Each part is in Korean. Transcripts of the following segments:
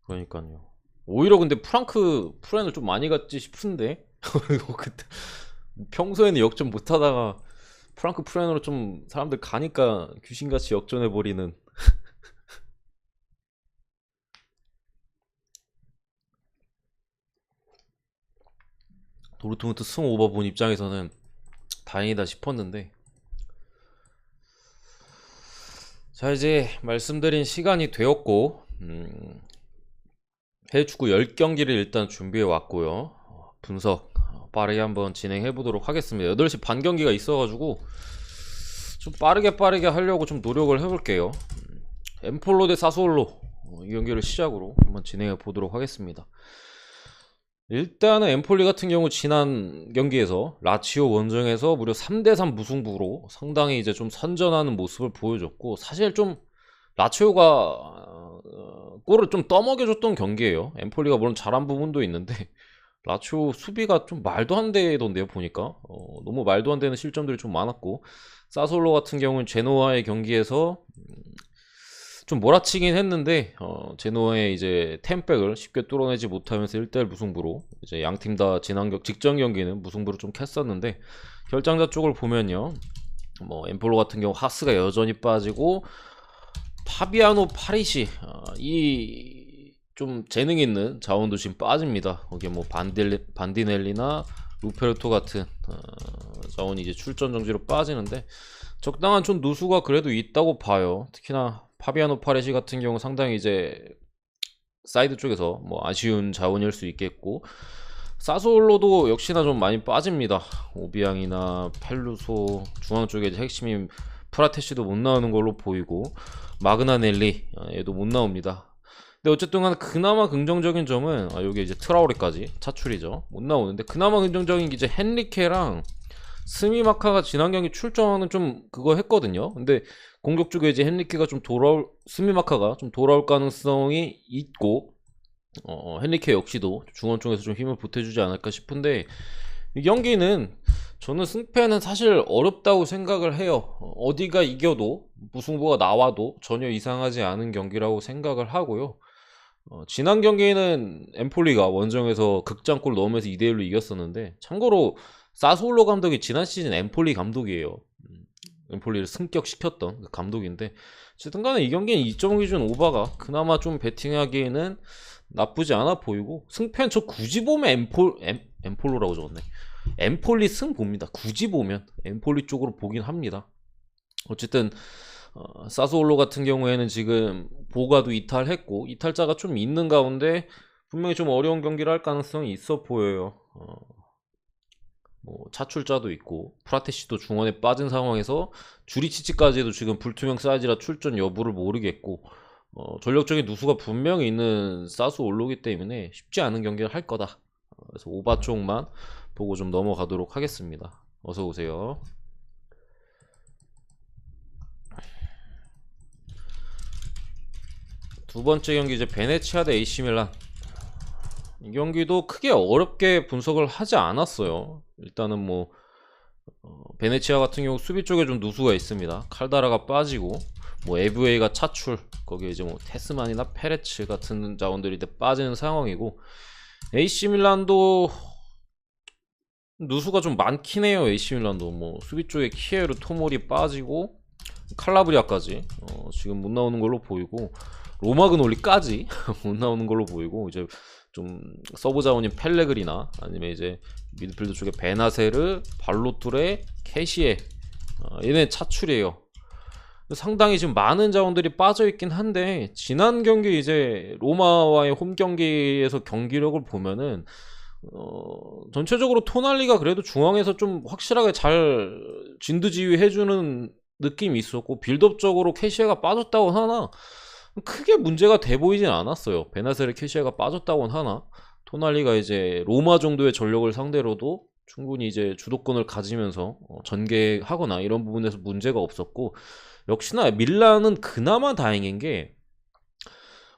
그러니까요. 오히려 근데 프랑크 프렌을 좀 많이 갔지 싶은데 이거 그때 평소에는 역전 못하다가 프랑크 프렌으로 좀 사람들 가니까 귀신같이 역전해 버리는. 도르트문트 승 오버 본 입장에서는 다행이다 싶었는데. 자, 이제 말씀드린 시간이 되었고 해외 축구 10경기를 일단 준비해 왔고요. 분석 빠르게 한번 진행해 보도록 하겠습니다. 8시 반 경기가 있어가지고 좀 빠르게 하려고 좀 노력을 해볼게요. 엠폴로 대 사소올로, 이 경기를 시작으로 한번 진행해 보도록 하겠습니다. 일단은 엠폴리 같은 경우 지난 경기에서 라치오 원정에서 무려 3대3 무승부로 상당히 이제 좀 선전하는 모습을 보여줬고, 사실 좀 라치오가 골을 좀 떠먹여줬던 경기예요. 엠폴리가 물론 잘한 부분도 있는데 라치오 수비가 좀 말도 안 되던데요, 보니까. 너무 말도 안 되는 실점들이 좀 많았고, 사솔로 같은 경우는 제노아의 경기에서 좀 몰아치긴 했는데 제노아의 이제 템백을 쉽게 뚫어내지 못하면서 1대1 무승부로, 이제 양팀 다 직전 경기는 무승부로 좀 캤었는데, 결장자 쪽을 보면요, 뭐 엠폴로 같은 경우 하스가 여전히 빠지고 파비아노 파리시, 이 좀 재능 있는 자원도 지금 빠집니다. 거기에 뭐 반디넬리나 루페르토 같은 자원이 이제 출전 정지로 빠지는데, 적당한 좀 누수가 그래도 있다고 봐요. 특히나 파비아노 파레시 같은 경우 상당히 이제 사이드 쪽에서 뭐 아쉬운 자원일 수 있겠고, 사솔로도 역시나 좀 많이 빠집니다. 오비앙이나 펠루소 중앙 쪽에 이제 핵심인 프라테시도 못 나오는 걸로 보이고, 마그나넬리 얘도 못 나옵니다. 근데 어쨌든 간 그나마 긍정적인 점은, 여기 이제 트라우레까지 차출이죠. 못 나오는데, 그나마 긍정적인 게 이제 헨리케랑 스미마카가 지난 경기 출전은 좀 그거 했거든요. 근데 공격 쪽에 이제 헨리케가 좀 스미마카가 좀 돌아올 가능성이 있고, 헨리케 역시도 중원 쪽에서 좀 힘을 보태주지 않을까 싶은데, 이 경기는 저는 승패는 사실 어렵다고 생각을 해요. 어디가 이겨도 무승부가 나와도 전혀 이상하지 않은 경기라고 생각을 하고요. 지난 경기는 엠폴리가 원정에서 극장골 넣으면서 2대1로 이겼었는데, 참고로 사솔로 감독이 지난 시즌 엠폴리 감독이에요. 엠폴리를 승격시켰던 그 감독인데, 어쨌든 간에 이 경기는 2.5 기준 오바가 그나마 좀 베팅하기에는 나쁘지 않아 보이고, 승패는 저 굳이 보면 엠폴로라고 적었네. 엠폴리 승 봅니다. 굳이 보면 엠폴리 쪽으로 보긴 합니다. 어쨌든 사소올로 같은 경우에는 지금 보가도 이탈했고, 이탈자가 좀 있는 가운데 분명히 좀 어려운 경기를 할 가능성이 있어 보여요. 뭐 차출자도 있고 프라테시도 중원에 빠진 상황에서 주리치치까지도 지금 불투명 사이즈라 출전 여부를 모르겠고, 전력적인 누수가 분명히 있는 사스올로기 때문에 쉽지 않은 경기를 할 거다. 그래서 오바 쪽만 보고 좀 넘어가도록 하겠습니다. 어서 오세요. 두 번째 경기 이제 베네치아 대 AC 밀란. 이 경기도 크게 어렵게 분석을 하지 않았어요. 일단은 뭐 베네치아 같은 경우 수비 쪽에 좀 누수가 있습니다. 칼다라가 빠지고, 뭐 에브웨이가 차출, 거기에 이제 뭐 테스만이나 페레츠 같은 자원들이 빠지는 상황이고, AC 밀란도 누수가 좀 많긴 해요. AC 밀란도 뭐 수비 쪽에 키에르 토모리 빠지고 칼라브리아까지 지금 못 나오는 걸로 보이고, 로마그놀리까지 못 나오는 걸로 보이고, 이제 좀 서브 자원인 펠레그리나 아니면 이제 미드필드 쪽에 베나세르, 발로투레, 캐시에, 얘네 차출이에요. 상당히 지금 많은 자원들이 빠져있긴 한데, 지난 경기 이제 로마와의 홈 경기에서 경기력을 보면은 전체적으로 토날리가 그래도 중앙에서 좀 확실하게 잘 진두지휘해주는 느낌이 있었고, 빌드업적으로 캐시에가 빠졌다고 하나 크게 문제가 돼 보이진 않았어요. 베나세르 캐시에가 빠졌다고는 하나 토날리가 이제 로마 정도의 전력을 상대로도 충분히 이제 주도권을 가지면서 전개하거나 이런 부분에서 문제가 없었고, 역시나 밀란은 그나마 다행인 게,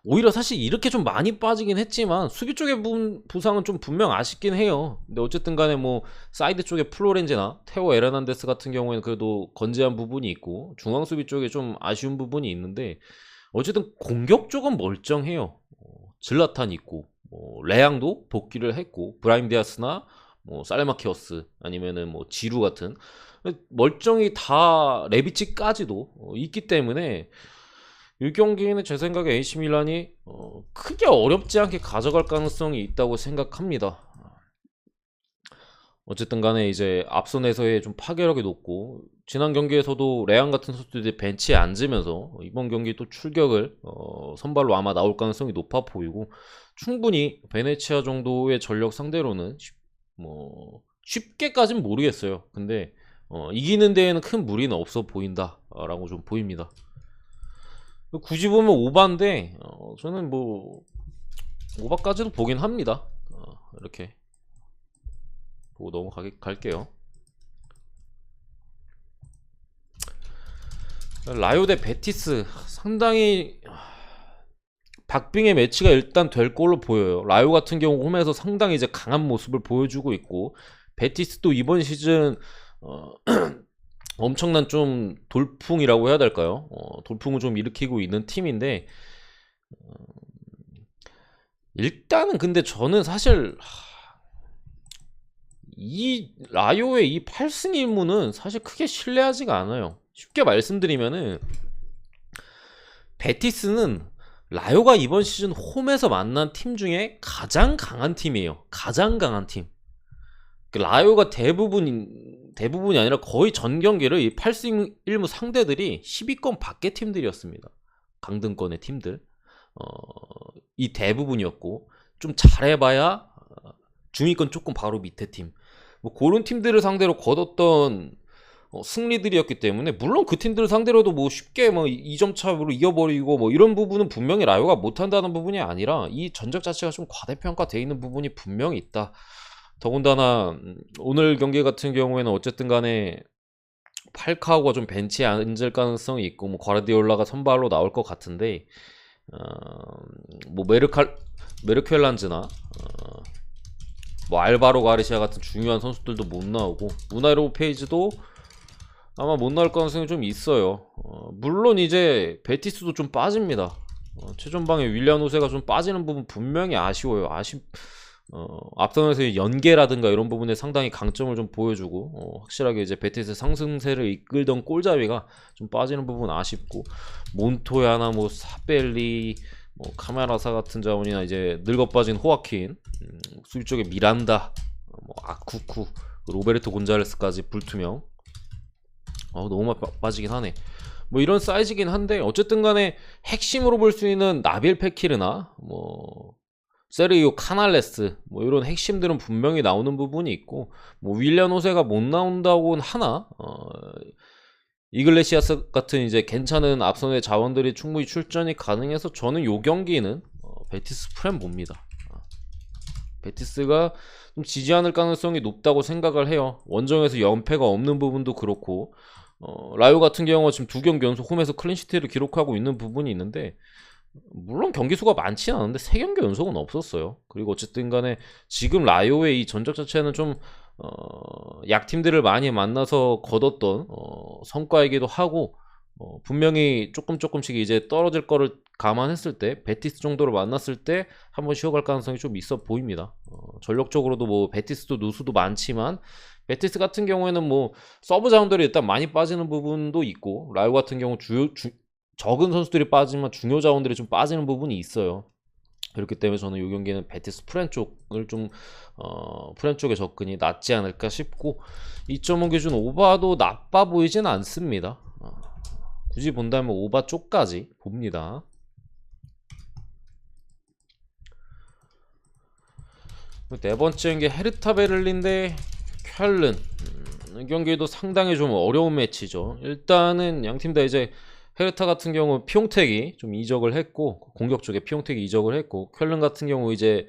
오히려 사실 이렇게 좀 많이 빠지긴 했지만 수비 쪽의 부상은 좀 분명 아쉽긴 해요. 근데 어쨌든 간에 뭐 사이드 쪽에 플로렌제나 테오 에르난데스 같은 경우에는 그래도 건재한 부분이 있고, 중앙 수비 쪽에 좀 아쉬운 부분이 있는데, 어쨌든 공격 쪽은 멀쩡해요. 질라탄 있고 뭐 레앙도 복귀를 했고 브라임 디아스나 뭐 살마키어스 아니면은 뭐 지루 같은 멀쩡히 다 레비치까지도 있기 때문에 이 경기는 제 생각에 AC 밀란이 크게 어렵지 않게 가져갈 가능성이 있다고 생각합니다. 어쨌든 간에 이제 앞선에서의 좀 파괴력이 높고 지난 경기에서도 레앙 같은 선수들이 벤치에 앉으면서 이번 경기 또 출격을 선발로 아마 나올 가능성이 높아 보이고 충분히 베네치아 정도의 전력 상대로는 쉽게까진 모르겠어요. 근데 이기는 데에는 큰 무리는 없어 보인다라고 좀 보입니다. 굳이 보면 오바인데 저는 뭐 오바까지도 보긴 합니다. 이렇게 보고 넘어갈게요. 라요 대 베티스 상당히 박빙의 매치가 일단 될 걸로 보여요. 라요 같은 경우 홈에서 상당히 이제 강한 모습을 보여주고 있고 베티스도 이번 시즌 엄청난 좀 돌풍이라고 해야 될까요? 돌풍을 좀 일으키고 있는 팀인데 일단은 근데 저는 사실 이 라요의 이 8승 1무는 사실 크게 신뢰하지가 않아요. 쉽게 말씀드리면은 베티스는 라요가 이번 시즌 홈에서 만난 팀 중에 가장 강한 팀이에요. 가장 강한 팀. 라요가 대부분이 아니라 거의 전 경기를 이 8승 1무 상대들이 10위권 밖의 팀들이었습니다. 강등권의 팀들. 이 대부분이었고 좀 잘해봐야 중위권 조금 바로 밑에 팀. 뭐 그런 팀들을 상대로 거뒀던 승리들이었기 때문에 물론 그 팀들을 상대로도 뭐 쉽게 뭐 2점 차로 이겨버리고 뭐 이런 부분은 분명히 라요가 못한다는 부분이 아니라 이 전적 자체가 좀 과대평가되어 있는 부분이 분명히 있다. 더군다나 오늘 경기 같은 경우에는 어쨌든 간에 팔카오가 좀 벤치에 앉을 가능성이 있고 뭐 과르디올라가 선발로 나올 것 같은데 뭐 메르켈란즈나 뭐 알바로 가르시아 같은 중요한 선수들도 못 나오고 우나이로 페이지도 아마 못 나올 가능성이 좀 있어요. 물론 이제 베티스도 좀 빠집니다. 최전방에 윌리안 호세가 좀 빠지는 부분 분명히 아쉬워요. 앞선에서의 연계라든가 이런 부분에 상당히 강점을 좀 보여주고 확실하게 이제 베티스 상승세를 이끌던 골잡이가 좀 빠지는 부분 아쉽고 몬토야나 뭐 사벨리 뭐 카메라사 같은 자원이나 이제 늙어 빠진 호아킨 수비 쪽에 미란다 뭐 아쿠쿠 로베르토 곤잘레스까지 불투명 너무 많이 빠지긴 하네. 뭐 이런 사이즈긴 한데 어쨌든 간에 핵심으로 볼 수 있는 나빌 페키르나 뭐 세르이오 카날레스 뭐 이런 핵심들은 분명히 나오는 부분이 있고 뭐 윌리안 호세가 못 나온다고는 하나 이글레시아스 같은 이제 괜찮은 앞선의 자원들이 충분히 출전이 가능해서 저는 요 경기는 베티스 프렘 봅니다. 베티스가 좀 지지 않을 가능성이 높다고 생각을 해요. 원정에서 연패가 없는 부분도 그렇고 라요 같은 경우는 지금 2경기 연속 홈에서 클린시트를 기록하고 있는 부분이 있는데 물론 경기 수가 많지는 않은데 3경기 연속은 없었어요. 그리고 어쨌든 간에 지금 라요의 이 전적 자체는 좀 약팀들을 많이 만나서 거뒀던 성과이기도 하고 분명히 조금씩 이제 떨어질 거를 감안했을 때 베티스 정도로 만났을 때 한번 쉬어갈 가능성이 좀 있어 보입니다. 전력적으로도 뭐 베티스도 누수도 많지만 베티스 같은 경우에는 뭐 서브 자원들이 일단 많이 빠지는 부분도 있고 라요 같은 경우 적은 선수들이 빠지면 중요 자원들이 좀 빠지는 부분이 있어요. 그렇기 때문에 저는 이 경기는 베티스 프렌 쪽을 좀 프렌 쪽의 접근이 낫지 않을까 싶고 2.5 기준 오바도 나빠 보이진 않습니다. 굳이 본다면 오바 쪽까지 봅니다. 네 번째인 게 헤르타 베를린 대 쾰른. 이 경기도 상당히 좀 어려운 매치죠. 일단은 양팀 다 이제 헤르타 같은 경우 피용택이 좀 이적을 했고 공격 쪽에 피용택이 이적을 했고 쾰른 같은 경우 이제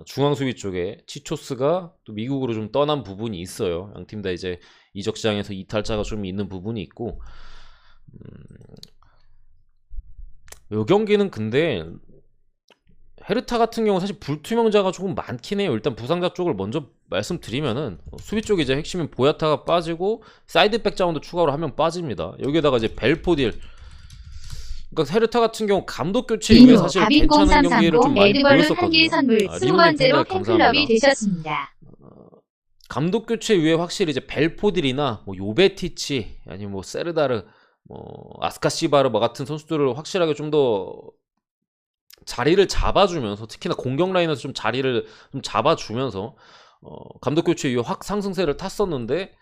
중앙 수비 쪽에 치초스가 또 미국으로 좀 떠난 부분이 있어요. 양팀 다 이제 이적 시장에서 이탈자가 좀 있는 부분이 있고 요 경기는 근데 헤르타 같은 경우 사실 불투명자가 조금 많긴 해요. 일단 부상자 쪽을 먼저 말씀드리면은 수비 쪽에 이제 핵심인 보야타가 빠지고 사이드백 자원도 추가로 한 명 빠집니다. 여기에다가 이제 벨포딜 그러니까 헤르타 같은 경우 감독 교체 이후에 사실 괜찮은 경기를 좀 많이 보였었거든요. 선물 리브님 20번째로 팬들 팬클럽이 감사합니다. 되셨습니다. 감독 교체 이후에 확실히 이제 벨포딜이나 뭐 요베티치 아니면 뭐 세르다르 뭐 아스카시바르 같은 선수들을 확실하게 좀 더 자리를 잡아주면서 특히나 공격 라인에서 좀 자리를 좀 잡아주면서 감독 교체 이후에 확 상승세를 탔었는데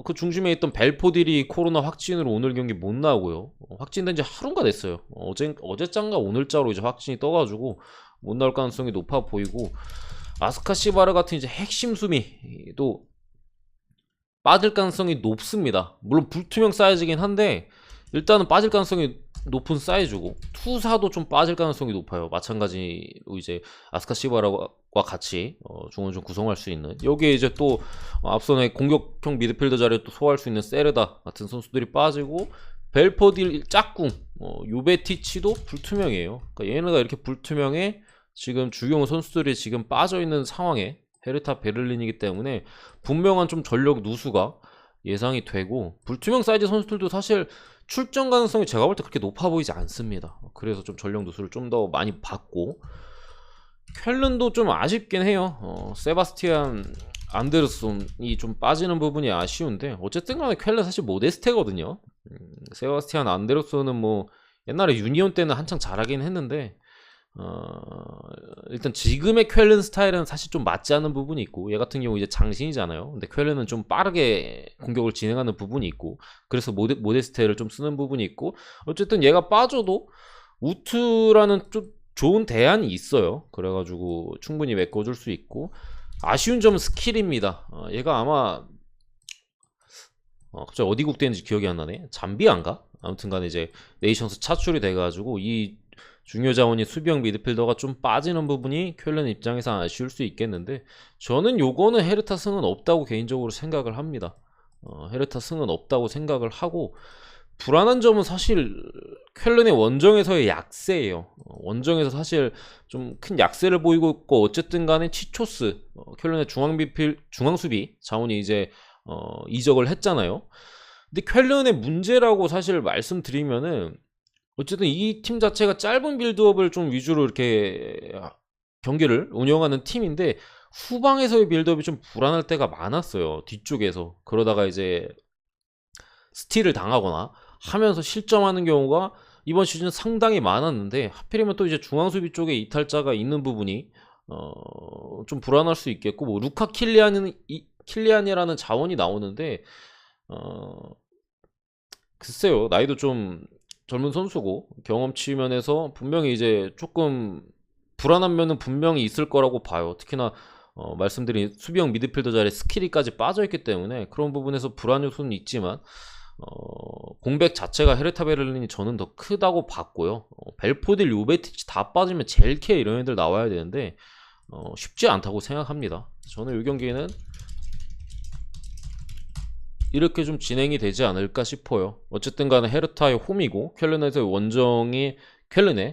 그 중심에 있던 벨포딜이 코로나 확진으로 오늘 경기 못 나오고요. 확진된 지 하루가 됐어요. 어제짠가 오늘자로 이제 확진이 떠가지고 못 나올 가능성이 높아 보이고 아스카시바르 같은 이제 핵심 수비도 빠질 가능성이 높습니다. 물론 불투명 사이즈긴 한데 일단은 빠질 가능성이 높은 사이즈고 투사도 좀 빠질 가능성이 높아요. 마찬가지로 이제 아스카시바라와 같이 중원을 좀 구성할 수 있는 여기에 이제 또 앞선에 공격형 미드필더 자리를 또 소화할 수 있는 세르다 같은 선수들이 빠지고 벨포딜 짝꿍 요베티치도 불투명이에요. 그러니까 얘네가 이렇게 불투명해 지금 주요 선수들이 지금 빠져있는 상황에 헤르타 베를린이기 때문에 분명한 좀 전력 누수가 예상이 되고 불투명 사이즈 선수들도 사실 출전 가능성이 제가 볼 때 그렇게 높아 보이지 않습니다. 그래서 좀 전력 누수를 좀 더 많이 받고 쾰른도 좀 아쉽긴 해요. 세바스티안 안데르손이 좀 빠지는 부분이 아쉬운데 어쨌든 간에 쾰른 사실 모데스테거든요. 세바스티안 안데르손은 뭐 옛날에 유니온 때는 한창 잘하긴 했는데 일단 지금의 쾰른 스타일은 사실 좀 맞지 않는 부분이 있고 얘 같은 경우 이제 장신이잖아요. 근데 쾰른은 좀 빠르게 공격을 진행하는 부분이 있고 그래서 모데스테를 좀 쓰는 부분이 있고 어쨌든 얘가 빠져도 우트라는 좀 좋은 대안이 있어요. 그래가지고 충분히 메꿔줄 수 있고 아쉬운 점은 스킬입니다. 얘가 아마 갑자기 어디 국대인지 기억이 안 나네. 잠비아인가? 아무튼간에 이제 네이션스 차출이 돼가지고 이 중요 자원이 수비형 미드필더가 좀 빠지는 부분이 쾰른 입장에서 아쉬울 수 있겠는데 저는 요거는 헤르타 승은 없다고 개인적으로 생각을 합니다. 헤르타 승은 없다고 생각을 하고 불안한 점은 사실 쾰른의 원정에서의 약세예요. 원정에서 사실 좀 큰 약세를 보이고 있고 어쨌든 간에 치초스 쾰른의 중앙수비 자원이 이제 이적을 했잖아요. 근데 쾰른의 문제라고 사실 말씀드리면은 어쨌든 이 팀 자체가 짧은 빌드업을 좀 위주로 이렇게 경기를 운영하는 팀인데 후방에서의 빌드업이 좀 불안할 때가 많았어요. 뒤쪽에서. 그러다가 이제 스틸을 당하거나 하면서 실점하는 경우가 이번 시즌 상당히 많았는데 하필이면 또 이제 중앙수비 쪽에 이탈자가 있는 부분이 좀 불안할 수 있겠고 뭐 루카 킬리안이라는 자원이 나오는데 글쎄요. 나이도 좀 젊은 선수고 경험치 면에서 분명히 이제 조금 불안한 면은 분명히 있을 거라고 봐요. 특히나 말씀드린 수비형 미드필더 자리에 스킬이까지 빠져있기 때문에 그런 부분에서 불안 요소는 있지만 공백 자체가 헤르타 베를린이 저는 더 크다고 봤고요. 벨포딜, 요베티치 다 빠지면 젤케 이런 애들 나와야 되는데 쉽지 않다고 생각합니다. 저는 이 경기는 이렇게 좀 진행이 되지 않을까 싶어요. 어쨌든 간에 헤르타의 홈이고 쾰른의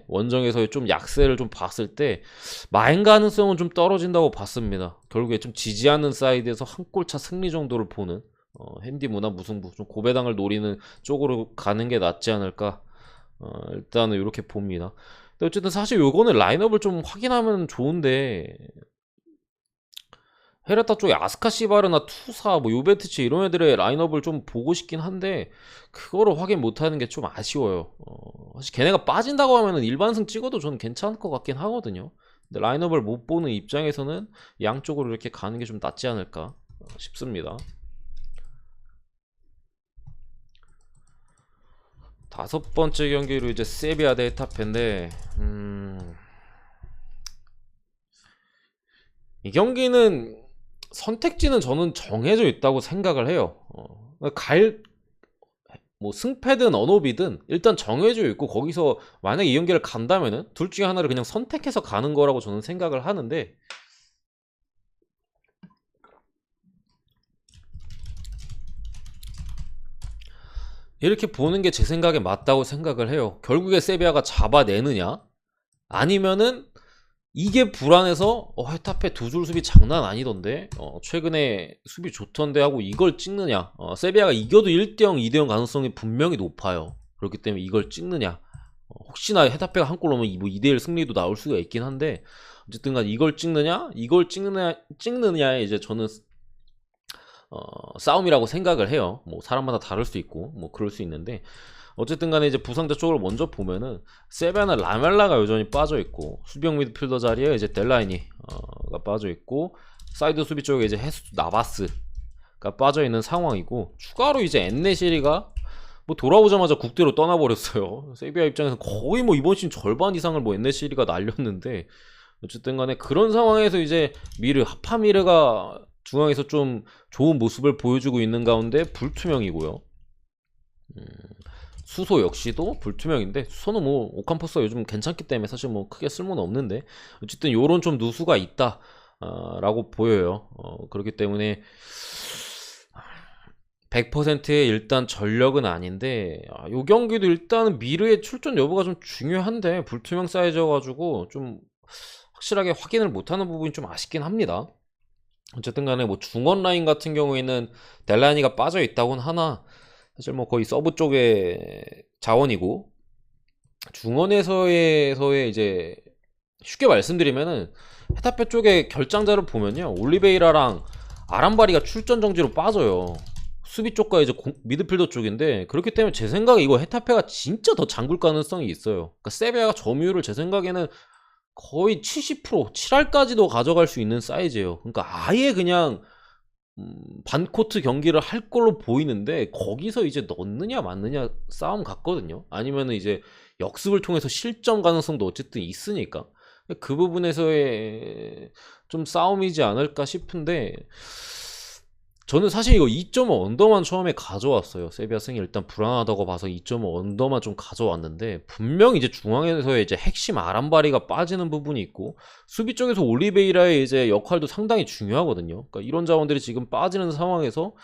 원정에서의 좀 약세를 좀 봤을 때 마행 가능성은 좀 떨어진다고 봤습니다. 결국에 좀 지지 않는 사이드에서 한 골차 승리 정도를 보는 핸디 문화 무승부 좀 고배당을 노리는 쪽으로 가는 게 낫지 않을까 일단은 이렇게 봅니다. 근데 어쨌든 사실 요거는 라인업을 좀 확인하면 좋은데 헤르타 쪽에 아스카시바르나 투사 뭐 요베티치 이런 애들의 라인업을 좀 보고 싶긴 한데 그거를 확인 못하는 게 좀 아쉬워요. 사실 걔네가 빠진다고 하면은 일반승 찍어도 저는 괜찮을 것 같긴 하거든요. 근데 라인업을 못 보는 입장에서는 양쪽으로 이렇게 가는 게 좀 낫지 않을까 싶습니다. 다섯 번째 경기로 이제 세비야 대 헤타페인데 이 경기는 선택지는 저는 정해져 있다고 생각을 해요. 뭐 승패든 언업이든 일단 정해져 있고 거기서 만약에 이 경기를 간다면은 둘 중에 하나를 그냥 선택해서 가는 거라고 저는 생각을 하는데 이렇게 보는 게 제 생각에 맞다고 생각을 해요. 결국에 세비야가 잡아내느냐 아니면은 이게 불안해서 헤타페 두 줄 수비 장난 아니던데 최근에 수비 좋던데 하고 이걸 찍느냐 세비야가 이겨도 1대0 2대0 가능성이 분명히 높아요. 그렇기 때문에 이걸 찍느냐 혹시나 헤타페가 한 골 넣으면 뭐 2대1 승리도 나올 수가 있긴 한데 어쨌든 간 이걸 찍느냐에 이제 저는 싸움이라고 생각을 해요. 뭐 사람마다 다를 수 있고 뭐 그럴 수 있는데 어쨌든 간에 이제 부상자 쪽을 먼저 보면은 세베나 라멜라가 여전히 빠져 있고 수비형 미드필더 자리에 이제 델라이니 가 빠져 있고 사이드 수비 쪽에 이제 헤수스 나바스가 빠져 있는 상황이고 추가로 이제 엔네시리가 뭐 돌아오자마자 국대로 떠나버렸어요. 세비야 입장에서 거의 뭐 이번 시즌 절반 이상을 뭐 엔네시리가 날렸는데 어쨌든 간에 그런 상황에서 이제 하파미르가 중앙에서 좀 좋은 모습을 보여주고 있는 가운데 불투명이고요. 수소 역시도 불투명인데 수소는 뭐 오캄포스가 요즘 괜찮기 때문에 사실 뭐 크게 쓸모는 없는데 어쨌든 요런 좀 누수가 있다 라고 보여요. 그렇기 때문에 100%의 일단 전력은 아닌데 요 경기도 일단은 미르의 출전 여부가 좀 중요한데 불투명 사이즈여가지고 좀 확실하게 확인을 못하는 부분이 좀 아쉽긴 합니다. 어쨌든 간에 뭐 중원 라인 같은 경우에는 델라니가 빠져 있다곤 하나 사실 뭐 거의 서브 쪽의 자원이고 중원에서의 이제 쉽게 말씀드리면은 헤타페 쪽의 결장자를 보면요 올리베이라랑 아람바리가 출전 정지로 빠져요. 수비 쪽과 이제 미드필더 쪽인데 그렇기 때문에 제 생각에 이거 헤타페가 진짜 더 장굴 가능성이 있어요. 그러니까 세비야가 점유율을 제 생각에는 거의 70% 7할까지도 가져갈 수 있는 사이즈예요. 그러니까 아예 그냥 반코트 경기를 할 걸로 보이는데 거기서 이제 넣느냐 맞느냐 싸움 같거든요. 아니면은 이제 역습을 통해서 실점 가능성도 어쨌든 있으니까 그 부분에서의 좀 싸움이지 않을까 싶은데 저는 사실 이거 2.5 언더만 처음에 가져왔어요. 세비야 승이 일단 불안하다고 봐서 2.5 언더만 좀 가져왔는데 분명히 이제 중앙에서의 이제 핵심 아람바리가 빠지는 부분이 있고 수비 쪽에서 올리베이라의 이제 역할도 상당히 중요하거든요. 그러니까 이런 자원들이 지금 빠지는 상황에서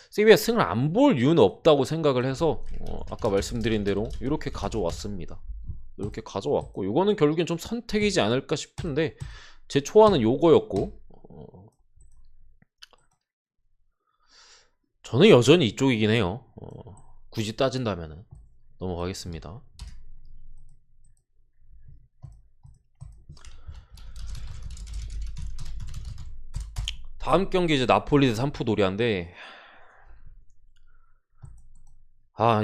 세비야 승을 안 볼 이유는 없다고 생각을 해서 아까 말씀드린 대로 이렇게 가져왔습니다. 이렇게 가져왔고 요거는 결국엔 좀 선택이지 않을까 싶은데 제 초안은 요거였고 저는 여전히 이쪽이긴 해요. 굳이 따진다면은 넘어가겠습니다. 다음 경기 이제 나폴리 대 삼프도리아인데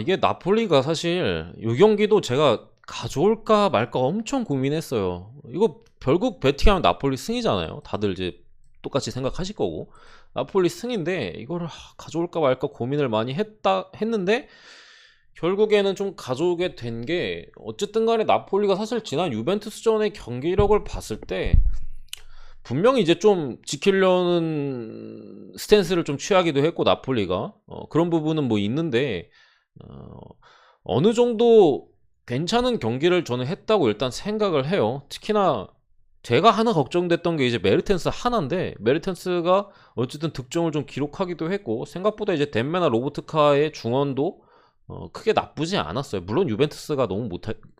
이게 나폴리가 사실 이 경기도 제가 가져올까 말까 엄청 고민했어요. 이거 결국 배팅하면 나폴리 승이잖아요. 다들 이제 똑같이 생각하실 거고 나폴리 승인데 이거를 가져올까 말까 고민을 많이 했는데 결국에는 좀 가져오게 된 게 어쨌든 간에 나폴리가 사실 지난 유벤투스전의 경기력을 봤을 때 분명히 이제 좀 지키려는 스탠스를 좀 취하기도 했고 나폴리가 그런 부분은 뭐 있는데 어느 정도 괜찮은 경기를 저는 했다고 일단 생각을 해요. 특히나 제가 하나 걱정됐던 게 이제 메르텐스 하나인데 메르텐스가 어쨌든 득점을 좀 기록하기도 했고 생각보다 이제 덴메나 로보트카의 중원도 크게 나쁘지 않았어요. 물론 유벤투스가 너무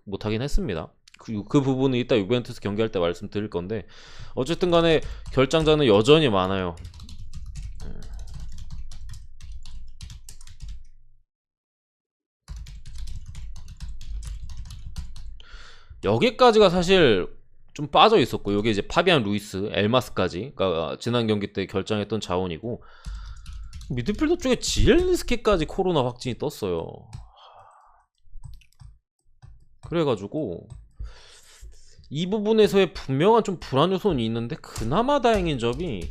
못하긴 했습니다. 그 부분은 이따 유벤투스 경기할 때 말씀드릴 건데 어쨌든 간에 결장자는 여전히 많아요. 여기까지가 사실 좀 빠져 있었고 여기 이제 파비안 루이스, 엘마스까지 그러니까 지난 경기 때 결장했던 자원이고 미드필더 쪽에 지엘린스키까지 코로나 확진이 떴어요. 그래가지고 이 부분에서의 분명한 좀 불안 요소는 있는데 그나마 다행인 점이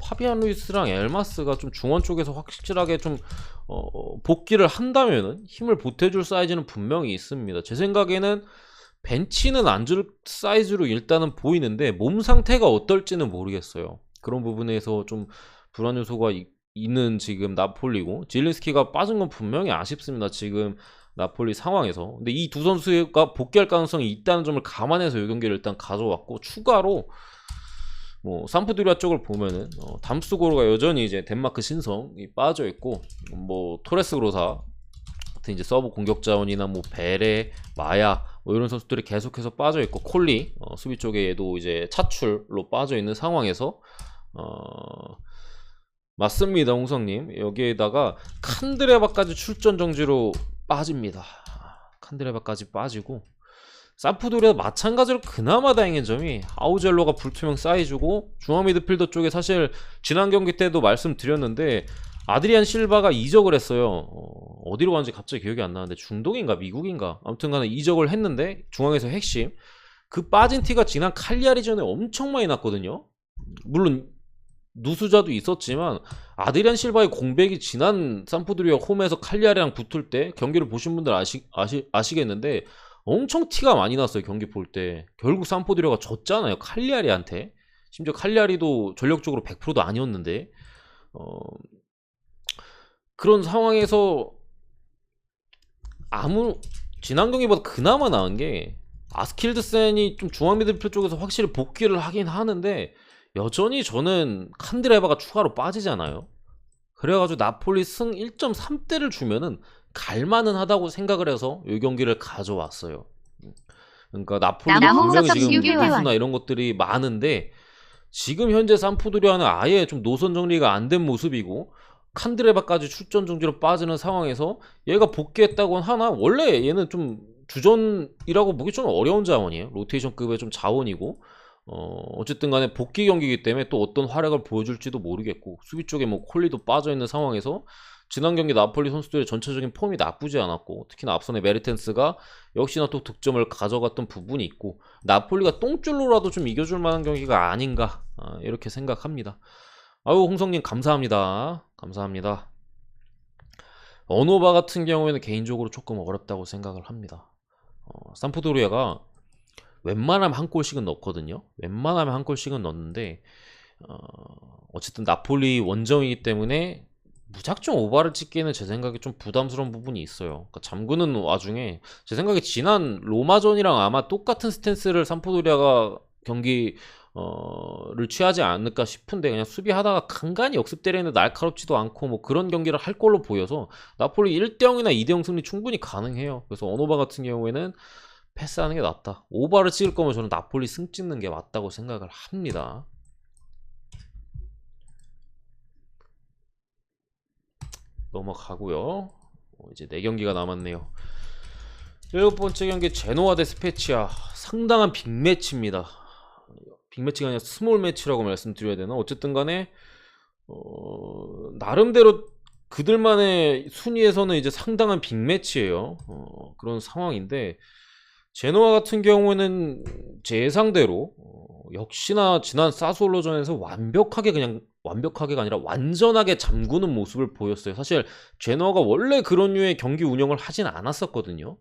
파비안 루이스랑 엘마스가 좀 중원 쪽에서 확실하게 좀 복귀를 한다면은 힘을 보태줄 사이즈는 분명히 있습니다. 제 생각에는 벤치는 안 줄 사이즈로 일단은 보이는데 몸 상태가 어떨지는 모르겠어요. 그런 부분에서 좀 불안 요소가 있는 지금 나폴리고 질린스키가 빠진 건 분명히 아쉽습니다. 지금 나폴리 상황에서. 근데 이 두 선수가 복귀할 가능성이 있다는 점을 감안해서 이 경기를 일단 가져왔고 추가로 뭐 삼프도리아 쪽을 보면은 담스고르가 여전히 이제 덴마크 신성이 빠져 있고 뭐 토레스 그로사 같은 이제 서브 공격 자원이나 뭐 베레, 마야 뭐 이런 선수들이 계속해서 빠져 있고 콜리 수비 쪽에도 이제 차출로 빠져 있는 상황에서 맞습니다, 홍성님. 여기에다가 칸드레바까지 출전 정지로 빠집니다. 칸드레바까지 빠지고, 삼프도리아 마찬가지로 그나마 다행인 점이 아우젤로가 불투명 사이즈고, 중앙 미드필더 쪽에 사실 지난 경기 때도 말씀드렸는데 아드리안 실바가 이적을 했어요. 어디로 갔는지 갑자기 기억이 안 나는데 중동인가 미국인가 아무튼 간에 이적을 했는데 중앙에서 핵심, 그 빠진 티가 지난 칼리아리전에 엄청 많이 났거든요. 물론 누수자도 있었지만 아드리안 실바의 공백이 지난 삼프도리아 홈에서 칼리아리랑 붙을 때 경기를 보신 분들 아시겠는데 엄청 티가 많이 났어요. 경기 볼 때 결국 삼프도리아가 졌잖아요, 칼리아리한테. 심지어 칼리아리도 전력적으로 100%도 아니었는데 그런 상황에서 지난 경기보다 그나마 나은 게 아스킬드센이 좀 중앙 미드필 쪽에서 확실히 복귀를 하긴 하는데 여전히 저는 칸드레바가 추가로 빠지잖아요. 그래가지고 나폴리 승 1.3대를 주면은 갈만은 하다고 생각을 해서 이 경기를 가져왔어요. 그러니까 나폴리도 분명히 지금 누수나 이런 것들이 많은데 지금 현재 삼프도리아는 아예 좀 노선 정리가 안 된 모습이고 칸드레바까지 출전 중지로 빠지는 상황에서 얘가 복귀했다고 하나 원래 얘는 좀 주전이라고 보기 좀 어려운 자원이에요. 로테이션급의 좀 자원이고 어쨌든 간에 복귀 경기이기 때문에 또 어떤 활약을 보여줄지도 모르겠고, 수비 쪽에 뭐 콜리도 빠져있는 상황에서 지난 경기 나폴리 선수들의 전체적인 폼이 나쁘지 않았고, 특히나 앞선의 메르텐스가 역시나 또 득점을 가져갔던 부분이 있고, 나폴리가 똥줄로라도 좀 이겨줄 만한 경기가 아닌가 이렇게 생각합니다. 아유, 홍성님 감사합니다. 감사합니다. 어노바 같은 경우에는 개인적으로 조금 어렵다고 생각을 합니다. 삼프도리아가 웬만하면 한 골씩은 넣거든요. 웬만하면 한 골씩은 넣는데 어쨌든 나폴리 원정이기 때문에 무작정 오바를 찍기에는 제 생각에 좀 부담스러운 부분이 있어요. 그러니까 잠그는 와중에 제 생각에 지난 로마전이랑 아마 똑같은 스탠스를 삼프도리아가 경기를 취하지 않을까 싶은데, 그냥 수비하다가 간간히 역습 때리는데 날카롭지도 않고 뭐 그런 경기를 할 걸로 보여서 나폴리 1대0이나 2대0 승리 충분히 가능해요. 그래서 어노바 같은 경우에는 패스하는 게 낫다. 오바를 찍을 거면 저는 나폴리 승 찍는 게 맞다고 생각을 합니다. 넘어가고요. 이제 4경기가 남았네요. 7번째 경기 제노아 대 스페치아. 상당한 빅매치입니다. 빅매치가 아니라 스몰 매치라고 말씀드려야 되나? 어쨌든 간에 나름대로 그들만의 순위에서는 이제 상당한 빅매치예요. 그런 상황인데 제노아 같은 경우에는 제 예상대로 역시나 지난 사스올로전에서 완벽하게가 아니라 완전하게 잠그는 모습을 보였어요. 사실 제노아가 원래 그런 류의 경기 운영을 하진 않았었거든요.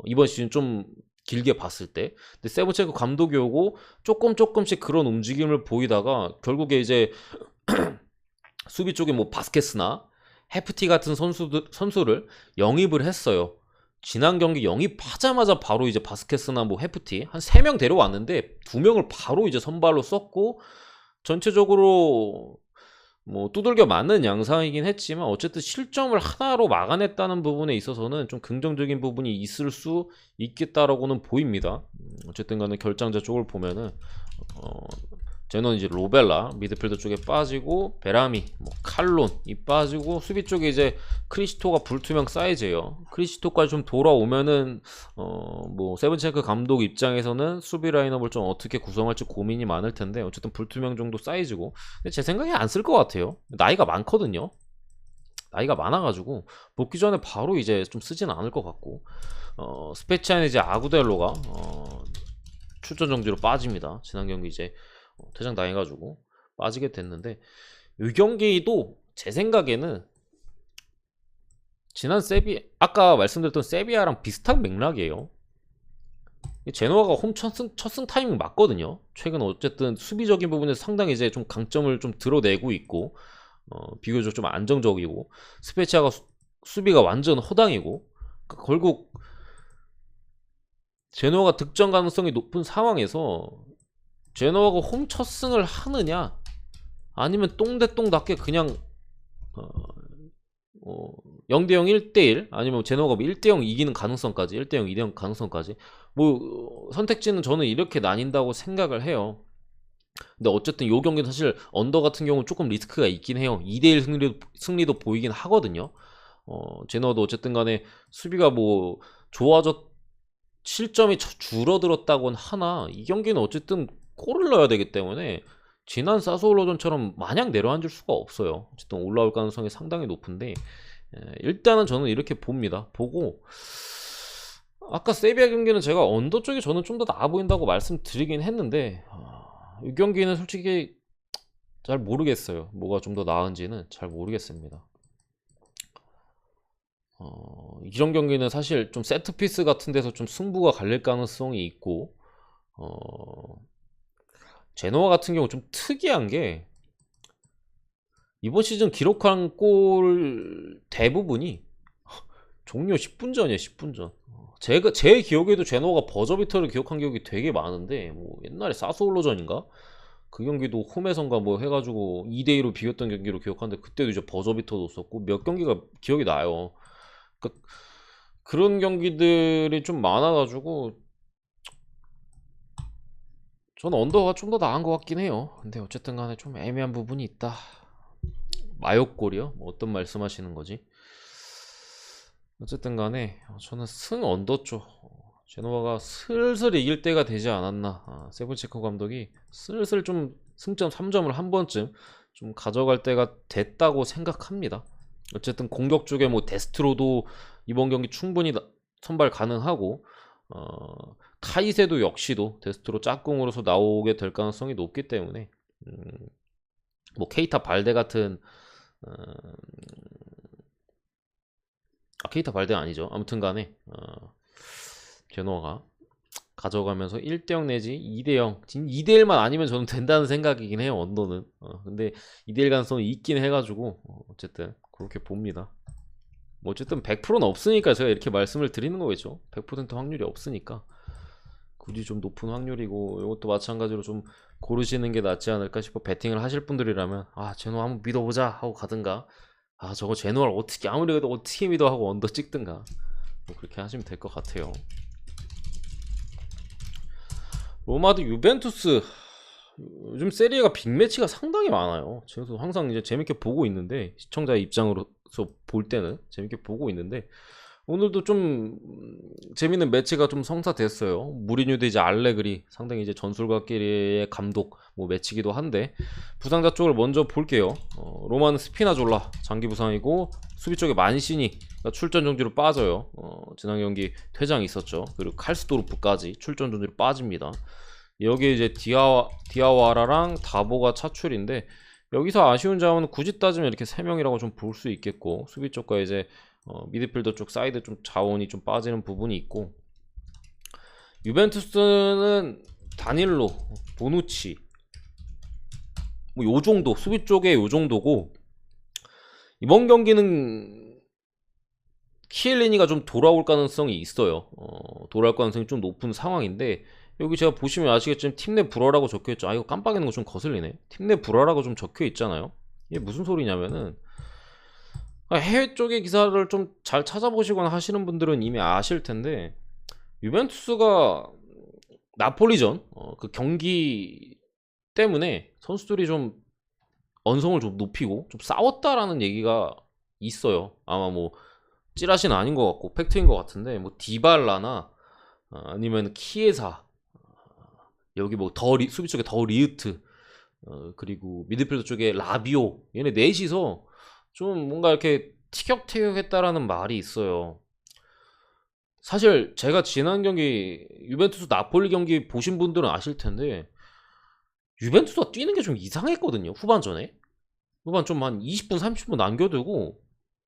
이번 시즌 좀 길게 봤을 때. 근데 세브첸코 감독이 오고 조금씩 그런 움직임을 보이다가 결국에 이제 수비 쪽에 뭐 바스케스나 헤프티 같은 선수를 영입을 했어요. 지난 경기 영입하자마자 바로 이제 바스케스나 뭐 헤프티 한 3명 데려왔는데 2명을 바로 이제 선발로 썼고, 전체적으로 뭐 두들겨 맞는 양상이긴 했지만 어쨌든 실점을 하나로 막아냈다는 부분에 있어서는 좀 긍정적인 부분이 있을 수 있겠다라고는 보입니다. 어쨌든 간에 결장자 쪽을 보면은 제노는 이제 로벨라 미드필더 쪽에 빠지고, 베라미, 뭐 칼론이 빠지고, 수비 쪽에 이제 크리스토가 불투명 사이즈예요. 크리스토까지 좀 돌아오면은 뭐 세븐체크 감독 입장에서는 수비 라인업을 좀 어떻게 구성할지 고민이 많을 텐데 어쨌든 불투명 정도 사이즈고, 근데 제 생각에 안 쓸 것 같아요. 나이가 많거든요. 나이가 많아가지고 복귀 전에 바로 이제 좀 쓰지는 않을 것 같고, 스페치아는 이제 아구델로가 출전 정지로 빠집니다. 지난 경기 이제 퇴장 당해가지고 빠지게 됐는데, 이 경기도 제 생각에는 지난 아까 말씀드렸던 세비야랑 비슷한 맥락이에요. 제노아가 홈 첫승 타이밍 맞거든요. 최근 어쨌든 수비적인 부분에서 상당히 이제 좀 강점을 좀 드러내고 있고, 비교적 좀 안정적이고, 스페치아가 수비가 완전 허당이고, 그러니까 결국 제노아가 득점 가능성이 높은 상황에서 제노아가 홈 첫 승을 하느냐 아니면 똥대똥답게 그냥 0대0 1대1 아니면 제노아가 1대0 이기는 가능성까지, 1대0 2대0 가능성까지 뭐 선택지는 저는 이렇게 나뉜다고 생각을 해요. 근데 어쨌든 요 경기는 사실 언더 같은 경우는 조금 리스크가 있긴 해요. 2대1 승리도 보이긴 하거든요. 제노아도 어쨌든 간에 수비가 뭐 좋아졌 실점이 줄어들었다곤 하나 이 경기는 어쨌든 골을 넣어야 되기 때문에 지난 사스올로전처럼 마냥 내려앉을 수가 없어요. 어쨌든 올라올 가능성이 상당히 높은데 일단은 저는 이렇게 봅니다. 보고 아까 세비야 경기는 제가 언더 쪽이 저는 좀 더 나아 보인다고 말씀드리긴 했는데 이 경기는 솔직히 잘 모르겠어요. 뭐가 좀 더 나은지는 잘 모르겠습니다. 이런 경기는 사실 좀 세트피스 같은 데서 좀 승부가 갈릴 가능성이 있고 제노아 같은 경우 좀 특이한 게 이번 시즌 기록한 골 대부분이 종료 10분 전이에요. 10분 전. 제 기억에도 제노아가 버저비터를 기록한 기억이 되게 많은데 뭐 옛날에 사스올로전인가? 그 경기도 홈에선가 뭐 해가지고 2대2로 비겼던 경기로 기억하는데 그때도 이제 버저비터도 썼고 몇 경기가 기억이 나요. 그러니까 그런 경기들이 좀 많아가지고 저는 언더가 좀 더 나은 것 같긴 해요. 근데 어쨌든 간에 좀 애매한 부분이 있다. 마요골이요? 뭐 어떤 말씀하시는 거지? 어쨌든 간에 저는 승 언더 쪽 제노아가 슬슬 이길 때가 되지 않았나. 세븐체코 감독이 슬슬 좀 승점 3점을 한 번쯤 좀 가져갈 때가 됐다고 생각합니다. 어쨌든 공격 쪽에 뭐 데스트로도 이번 경기 충분히 선발 가능하고 카이세도 역시도 데스트로 짝꿍으로서 나오게 될 가능성이 높기 때문에 뭐 케이타 발데 같은 케이타 발데는 아니죠. 아무튼 간에 제노아가 가져가면서 1대0 내지 2대0 2대1만 아니면 저는 된다는 생각이긴 해요. 언더는 근데 2대1 가능성이 있긴 해가지고 어쨌든 그렇게 봅니다. 뭐 어쨌든 100%는 없으니까 제가 이렇게 말씀을 드리는 거겠죠. 100% 확률이 없으니까 굳이 좀 높은 확률이고 이것도 마찬가지로 좀 고르시는 게 낫지 않을까 싶어. 베팅을 하실 분들이라면 제노아 한번 믿어보자 하고 가든가 저거 제노아를 어떻게 아무리 그래도 어떻게 믿어 하고 언더 찍든가 뭐 그렇게 하시면 될 것 같아요. 로마 대 유벤투스 요즘 세리에가 빅매치가 상당히 많아요. 제가 항상 이제 재밌게 보고 있는데 시청자의 입장으로서 볼 때는 재밌게 보고 있는데 오늘도 좀 재밌는 매치가 좀 성사됐어요. 무리뉴 대 이제 알레그리 상당히 이제 전술가끼리의 감독 뭐 매치기도 한데 부상자 쪽을 먼저 볼게요. 로마는 스피나졸라 장기 부상이고 수비 쪽에 만시니 출전 정지로 빠져요. 지난 경기 퇴장이 있었죠. 그리고 칼스도르프까지 출전 정지로 빠집니다. 여기에 이제 디아와라랑 다보가 차출인데 여기서 아쉬운 자원은 굳이 따지면 이렇게 3명이라고 좀 볼 수 있겠고 수비 쪽과 이제 미드필더 쪽 사이드 좀 자원이 좀 빠지는 부분이 있고 유벤투스는 다닐로, 보누치 뭐 요정도 수비 쪽에 요정도고 이번 경기는 키엘리니가 좀 돌아올 가능성이 있어요. 돌아올 가능성이 좀 높은 상황인데 여기 제가 보시면 아시겠지만 팀 내 불화라고 적혀있죠. 이거 깜빡이는 거 좀 거슬리네. 팀 내 불화라고 좀 적혀있잖아요. 이게 무슨 소리냐면은 해외 쪽의 기사를 좀 잘 찾아보시거나 하시는 분들은 이미 아실 텐데 유벤투스가 나폴리전 그 경기 때문에 선수들이 좀 언성을 좀 높이고 좀 싸웠다라는 얘기가 있어요. 아마 뭐 찌라시는 아닌 것 같고 팩트인 것 같은데 뭐 디발라나 아니면 키에사 여기 뭐 수비 쪽에 더 리우트 그리고 미드필더 쪽에 라비오 얘네 넷이서 좀 뭔가 이렇게 티격태격했다라는 말이 있어요. 사실 제가 지난 경기 유벤투스 나폴리 경기 보신 분들은 아실 텐데 유벤투스가 뛰는 게 좀 이상했거든요. 후반전에 후반 좀 한 20분 30분 남겨두고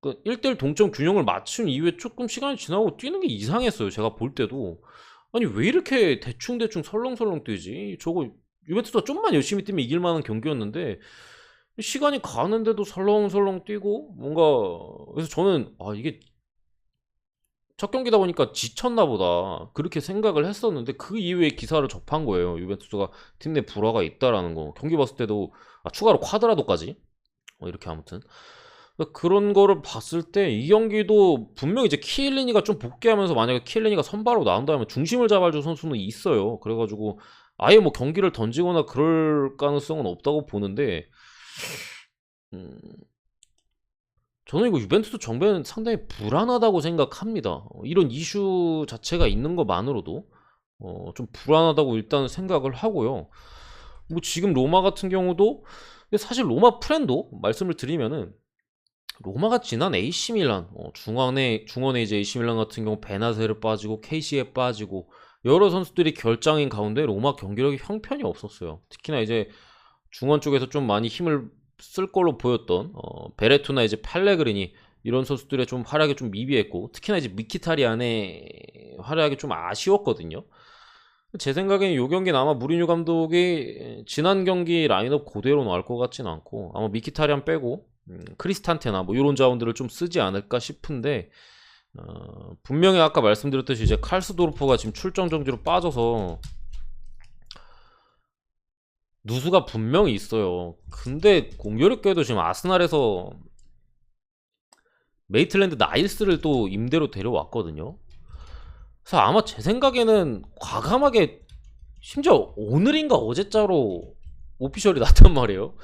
1대1 동점 균형을 맞춘 이후에 조금 시간이 지나고 뛰는 게 이상했어요. 제가 볼 때도 아니 왜 이렇게 대충대충 설렁설렁 뛰지? 저거 유벤투스가 좀만 열심히 뛰면 이길 만한 경기였는데 시간이 가는데도 설렁설렁 뛰고 뭔가 그래서 저는 이게 첫 경기다 보니까 지쳤나 보다 그렇게 생각을 했었는데 그 이후에 기사를 접한 거예요. 유벤투스가 팀 내 불화가 있다라는 거. 경기 봤을 때도 추가로 쿼드라도까지 이렇게 아무튼 그런 거를 봤을 때 이 경기도 분명히 이제 키엘리니가 좀 복귀하면서 만약에 키엘리니가 선발로 나온다면 중심을 잡아줄 선수는 있어요. 그래가지고 아예 뭐 경기를 던지거나 그럴 가능성은 없다고 보는데 저는 이거 유벤투스 정배는 상당히 불안하다고 생각합니다. 이런 이슈 자체가 있는 것만으로도 좀 불안하다고 일단 생각을 하고요. 뭐 지금 로마 같은 경우도, 근데 사실 로마 프렌도 말씀을 드리면은, 로마가 지난 AC 밀란, 중원에 이제 AC 밀란 같은 경우 베나세르 빠지고 케이시에 빠지고 여러 선수들이 결장인 가운데 로마 경기력이 형편이 없었어요. 특히나 이제 중원 쪽에서 좀 많이 힘을 쓸 걸로 보였던 베레투나 이제 팔레그리니 이런 선수들의 좀 활약이 좀 미비했고, 특히나 이제 미키타리안의 활약이 좀 아쉬웠거든요. 제 생각에는 이 경기는 아마 무리뉴 감독이 지난 경기 라인업 그대로 나올 것 같진 않고, 아마 미키타리안 빼고 크리스탄테나 뭐 이런 자원들을 좀 쓰지 않을까 싶은데, 분명히 아까 말씀드렸듯이 이제 칼스도르프가 지금 출정 정지로 빠져서 누수가 분명히 있어요. 근데 공교롭게도 지금 아스날에서 메이틀랜드 나일스를 또 임대로 데려왔거든요. 그래서 아마 제 생각에는 과감하게, 심지어 오늘인가 어제자로 오피셜이 났단 말이에요.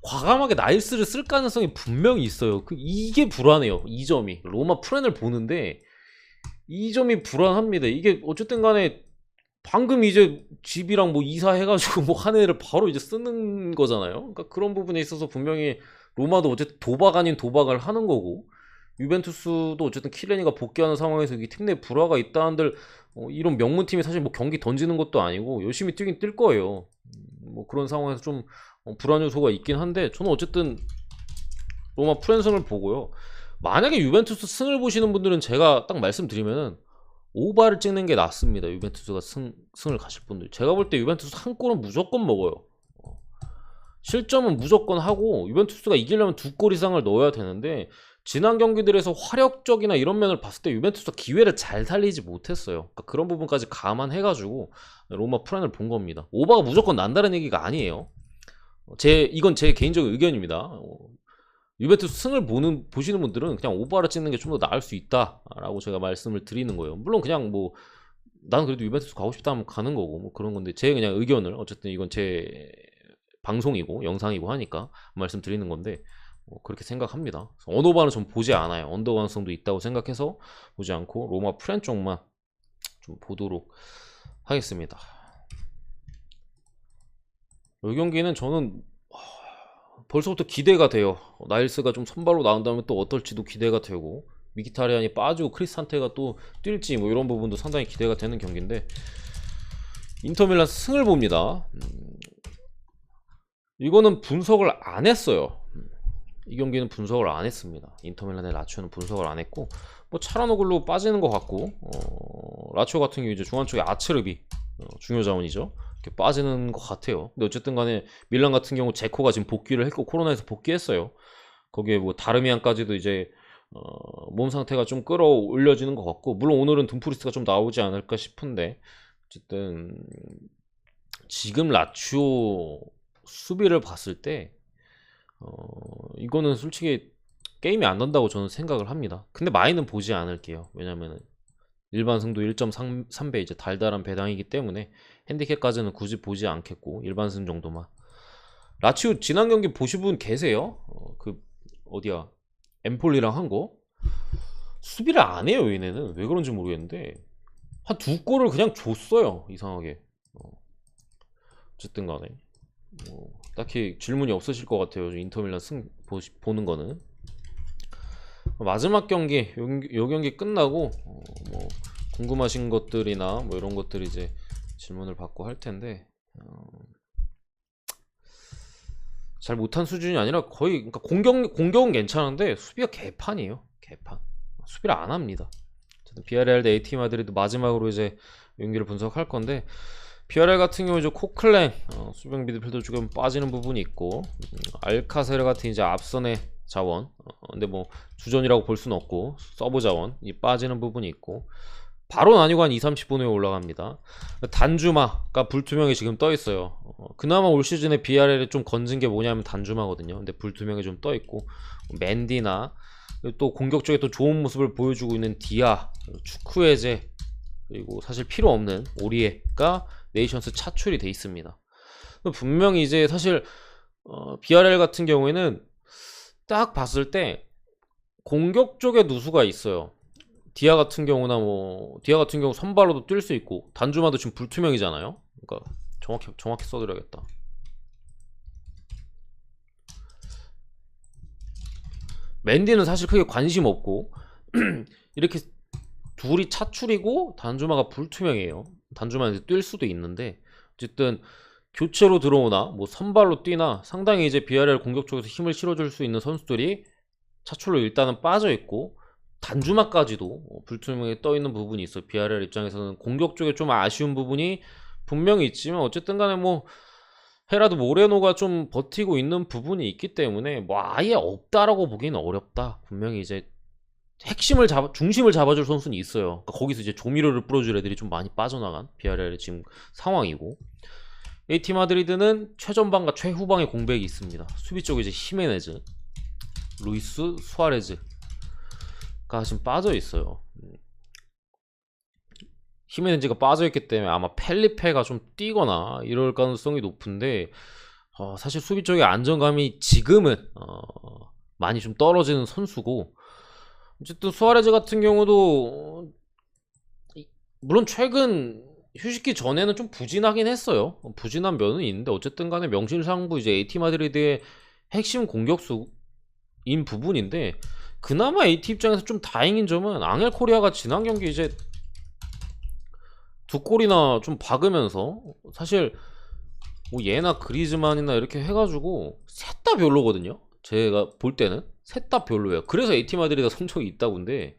과감하게 나일스를 쓸 가능성이 분명히 있어요. 이게 불안해요. 이 점이. 로마 프렌을 보는데 이 점이 불안합니다. 이게 어쨌든 간에 방금 이제 집이랑 뭐 이사해가지고 뭐 한 해를 바로 이제 쓰는 거잖아요. 그러니까 그런 부분에 있어서 분명히 로마도 어쨌든 도박 아닌 도박을 하는 거고, 유벤투스도 어쨌든 킬레니가 복귀하는 상황에서 이게 팀 내 불화가 있다 한들 이런 명문팀이 사실 뭐 경기 던지는 것도 아니고 열심히 뛰긴 뛸 거예요. 뭐 그런 상황에서 좀 불안 요소가 있긴 한데, 저는 어쨌든 로마 프렌승을 보고요. 만약에 유벤투스 승을 보시는 분들은 제가 딱 말씀드리면은 오바를 찍는 게 낫습니다. 유벤투스가 승을 가실 분들. 제가 볼 때 유벤투스 한 골은 무조건 먹어요. 실점은 무조건 하고, 유벤투스가 이기려면 2골 이상을 넣어야 되는데, 지난 경기들에서 화력적이나 이런 면을 봤을 때 유벤투스가 기회를 잘 살리지 못했어요. 그러니까 그런 부분까지 감안해가지고 로마 프렌을 본 겁니다. 오바가 무조건 난다는 얘기가 아니에요. 이건 제 개인적인 의견입니다. 유벤투스 승을 보시는 분들은 그냥 오바를 찍는 게 좀 더 나을 수 있다라고 제가 말씀을 드리는 거예요. 물론 그냥 뭐 나는 그래도 유벤투스 가고 싶다 하면 가는 거고 뭐 그런 건데, 제 그냥 의견을, 어쨌든 이건 제 방송이고 영상이고 하니까 말씀드리는 건데, 그렇게 생각합니다. 언어바는 좀 보지 않아요. 언더 가능성도 있다고 생각해서 보지 않고 로마 프렌 쪽만 좀 보도록 하겠습니다. 이 경기는 저는 벌써부터 기대가 돼요. 나일스가 좀 선발로 나온다면 또 어떨지도 기대가 되고, 미키타리안이 빠지고 크리스탄테가 또 뛸지 뭐 이런 부분도 상당히 기대가 되는 경기인데, 인터밀란 승을 봅니다. 이거는 분석을 안 했어요. 이 경기는 분석을 안 했습니다. 인터밀란의 라치오는 분석을 안 했고, 뭐 차라노글로 빠지는 것 같고, 라치오 같은 경우 이제 중앙 쪽에 아츠르비 중요 자원이죠. 이렇게 빠지는 것 같아요. 근데 어쨌든 간에 밀란 같은 경우 제코가 지금 복귀를 했고 코로나에서 복귀했어요. 거기에 뭐 다르미안까지도 이제 몸 상태가 좀 끌어올려지는 것 같고, 물론 오늘은 dum프리스가 좀 나오지 않을까 싶은데, 어쨌든 지금 라치오 수비를 봤을 때 이거는 솔직히 게임이 안 된다고 저는 생각을 합니다. 근데 많이는 보지 않을게요. 왜냐면은 일반 승도 1.3배 이제 달달한 배당이기 때문에 핸디캡까지는 굳이 보지 않겠고, 일반 승 정도만. 라치오 지난 경기 보신 분 계세요? 어디야, 엠폴리랑 한 거 수비를 안 해요. 얘네는 왜 그런지 모르겠는데 한 2골을 그냥 줬어요, 이상하게. 어쨌든 간에 딱히 질문이 없으실 것 같아요. 인터밀란 승 보는 거는. 마지막 경기, 요 경기 끝나고 뭐 궁금하신 것들이나 뭐 이런 것들 이제 질문을 받고 할 텐데, 잘 못한 수준이 아니라 거의, 그러니까 공격은 괜찮은데 수비가 개판이에요. 개판. 수비를 안 합니다. 비아레알 대 AT 마드리드 마지막으로 이제 경기를 분석할 건데, 비아레알 같은 경우 이제 코클랭 수비형 미드필더 조금 빠지는 부분이 있고, 알카세르 같은 이제 앞선의 자원, 근데 뭐 주전이라고 볼 수는 없고 서브 자원이 빠지는 부분이 있고, 바로 아니고 한 2-30분 후에 올라갑니다. 단주마가 불투명에 지금 떠 있어요. 그나마 올 시즌에 비아레알이 좀 건진 게 뭐냐면 단주마거든요. 근데 불투명에 좀 떠 있고, 맨디나 또 공격적에 또 좋은 모습을 보여주고 있는 디아, 추쿠에제, 그리고 사실 필요 없는 오리에가 네이션스 차출이 돼 있습니다. 분명히 이제 사실 비아레알 같은 경우에는 딱 봤을 때 공격 쪽에 누수가 있어요. 디아 같은 경우나 뭐 디아 같은 경우 선발로도 뛸 수 있고 단주마도 지금 불투명이잖아요. 그러니까 정확히 써드려야겠다. 맨디는 사실 크게 관심 없고 이렇게 둘이 차출이고 단주마가 불투명이에요. 단주마는 이제 뛸 수도 있는데 어쨌든 교체로 들어오나 뭐 선발로 뛰나 상당히 이제 BRL 공격 쪽에서 힘을 실어줄 수 있는 선수들이 차출로 일단은 빠져 있고 단주마까지도 불투명하게 떠 있는 부분이 있어요. BRL 입장에서는 공격 쪽에 좀 아쉬운 부분이 분명히 있지만 어쨌든 간에 뭐 헤라드 모레노가 좀 버티고 있는 부분이 있기 때문에 뭐 아예 없다라고 보기는 어렵다. 분명히 이제 중심을 잡아줄 선수는 있어요. 그러니까 거기서 이제 조미료를 뿌려줄 애들이 좀 많이 빠져나간 BRL의 지금 상황이고, AT 마드리드는 최전방과 최후방의 공백이 있습니다. 수비 쪽에 이제 히메네즈, 루이스 수아레즈가 지금 빠져 있어요. 히메네즈가 빠져있기 때문에 아마 펠리페가 좀 뛰거나 이럴 가능성이 높은데 사실 수비 쪽의 안정감이 지금은 많이 좀 떨어지는 선수고, 어쨌든 수아레즈 같은 경우도 물론 최근 휴식기 전에는 좀 부진하긴 했어요. 부진한 면은 있는데 어쨌든 간에 명실상부 이제 AT 마드리드의 핵심 공격수인 부분인데, 그나마 AT 입장에서 좀 다행인 점은 앙헬 코리아가 지난 경기 이제 2골이나 좀 박으면서 사실 뭐 얘나 그리즈만이나 이렇게 해가지고 셋 다 별로거든요. 제가 볼 때는 셋 다 별로예요. 그래서 AT 마드리드가 성적이 있다고인데,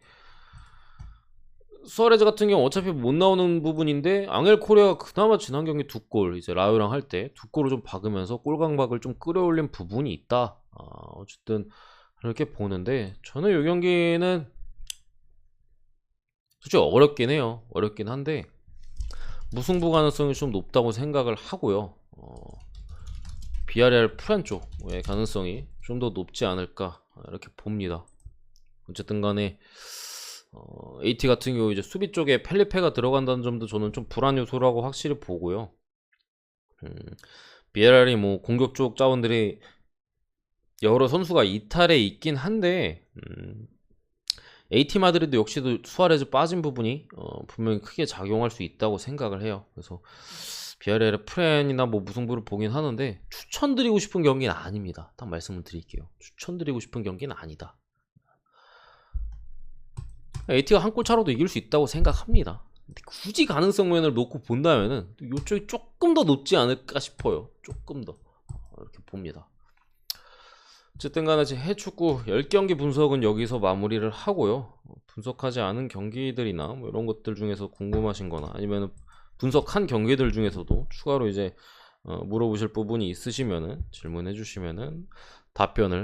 수아레즈 같은 경우 어차피 못 나오는 부분인데 앙헬 코리아가 그나마 지난 경기 2골 이제 라요랑 할 때 2골을 좀 박으면서 골강박을 좀 끌어올린 부분이 있다. 어쨌든 그렇게 보는데, 저는 이 경기는 솔직히 어렵긴 해요. 어렵긴 한데 무승부 가능성이 좀 높다고 생각을 하고요. BRL 프란 쪽의 가능성이 좀 더 높지 않을까 이렇게 봅니다. 어쨌든 간에 AT 같은 경우 이제 수비 쪽에 펠리페가 들어간다는 점도 저는 좀 불안 요소라고 확실히 보고요. BRL이 뭐 공격 쪽 자원들이 여러 선수가 이탈에 있긴 한데 AT 마드리드 역시도 수아레즈 빠진 부분이 분명히 크게 작용할 수 있다고 생각을 해요. 그래서 BRL의 프렌이나 뭐 무승부를 보긴 하는데 추천드리고 싶은 경기는 아닙니다. 딱 말씀을 드릴게요. 추천드리고 싶은 경기는 아니다. AT가 한 골 차로도 이길 수 있다고 생각합니다. 근데 굳이 가능성면을 놓고 본다면은 이쪽이 조금 더 높지 않을까 싶어요. 조금 더 이렇게 봅니다. 어쨌든 간에 제 해축구 10경기 분석은 여기서 마무리를 하고요. 분석하지 않은 경기들이나 뭐 이런 것들 중에서 궁금하신 거나 아니면 분석한 경기들 중에서도 추가로 이제 물어보실 부분이 있으시면은 질문해 주시면은 답변을